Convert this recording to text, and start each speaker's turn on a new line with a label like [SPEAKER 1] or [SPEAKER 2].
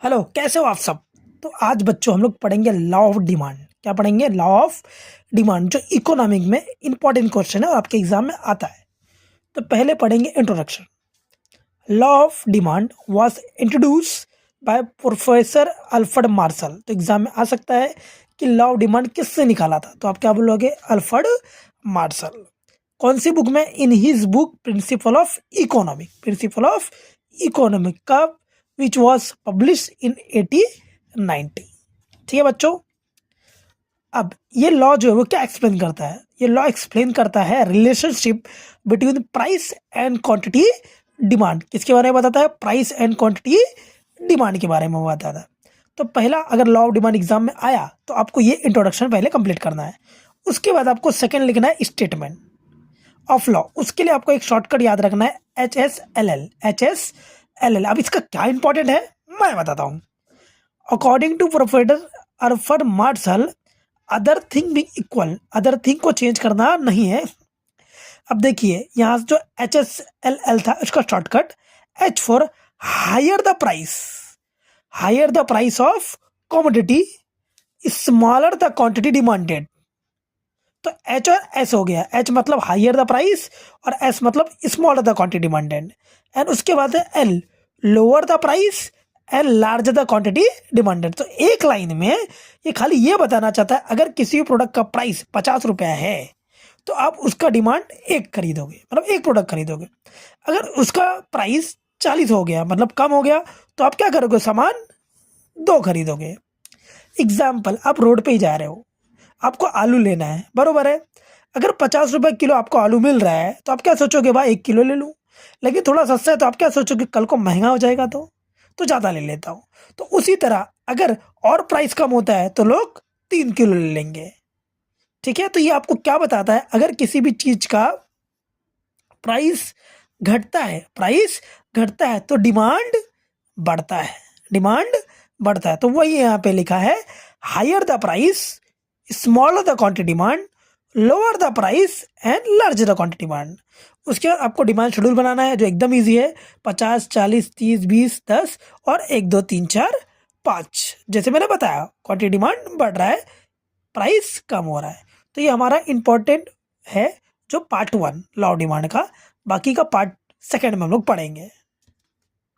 [SPEAKER 1] Hello, कैसे हो आप सब। तो आज बच्चों हम लोग पढ़ेंगे लॉ ऑफ डिमांड। क्या पढ़ेंगे? लॉ ऑफ डिमांड, जो इकोनॉमिक में इंपॉर्टेंट क्वेश्चन है और आपके एग्जाम में आता है। तो पहले पढ़ेंगे introduction. Law of demand was introduce by professor Alfred martial. तो एग्जाम में आ सकता है कि लॉ ऑफ डिमांड किससे निकाला था, तो आप क्या बोलोगे? Alfred Marshall. कौन सी बुक में? In his book principle of economic. Principle of economic का विच वॉज पब्लिश इन 1890। ठीक है बच्चों। अब ये लॉ जो है वो क्या एक्सप्लेन करता है? ये लॉ एक्सप्लेन करता है relationship between price and quantity demand. किसके बारे में बताता है? प्राइस एंड क्वांटिटी डिमांड के बारे में वो बताता है। तो पहला, अगर लॉ ऑफ डिमांड एग्जाम में आया तो आपको ये इंट्रोडक्शन पहले कंप्लीट करना है। उसके बाद आपको सेकंड लिखना है स्टेटमेंट ऑफ लॉ। उसके लिए आपको एक शॉर्टकट याद रखना है, HSLL। HSLL। अब इसका क्या इंपॉर्टेंट है मैं बताता हूँ। According to professor Alfred Marshall, other thing भी इक्वल। अदर थिंग को चेंज करना नहीं है। अब देखिए यहाँ जो HSLL था उसका shortcut H for higher the price. Higher the price of commodity, smaller the quantity demanded. तो H और S हो गया। H मतलब हायर द प्राइस और S मतलब smaller the quantity demanded. And उसके बाद है L, lower the price and larger the quantity demanded. तो एक लाइन में ये खाली ये बताना चाहता है, अगर किसी भी प्रोडक्ट का प्राइस 50 रुपया है तो आप उसका डिमांड एक खरीदोगे, मतलब एक प्रोडक्ट खरीदोगे। अगर उसका प्राइस 40 हो गया, मतलब कम हो गया, तो आप क्या करोगे? सामान दो खरीदोगे। एग्जाम्पल, आप रोड पे ही जा रहे हो, आपको आलू लेना है, बरोबर है। अगर 50 रुपए किलो आपको आलू मिल रहा है तो आप क्या सोचोगे? भाई 1 किलो ले लूँ। लेकिन थोड़ा सस्ता है तो आप क्या सोचोगे? कल को महंगा हो जाएगा तो ज़्यादा ले लेता हूँ। तो उसी तरह अगर और प्राइस कम होता है तो लोग 3 किलो ले लेंगे। ठीक है। तो ये आपको क्या बताता है? अगर किसी भी चीज का प्राइस घटता है तो डिमांड बढ़ता है। डिमांड बढ़ता है। तो वही यहाँ पे लिखा है, higher the price, smaller the quantity demand, lower the price and larger the quantity demand. उसके बाद आपको डिमांड शेड्यूल बनाना है जो एकदम इजी है। 50, 40, 30, 20, 10 और 1, 2, 3, 4, 5। जैसे मैंने बताया, क्वांटिटी डिमांड बढ़ रहा है, प्राइस कम हो रहा है। तो ये हमारा इंपॉर्टेंट है जो पार्ट 1 लॉ ऑफ डिमांड का। बाकी का पार्ट सेकंड में हम लोग पढ़ेंगे।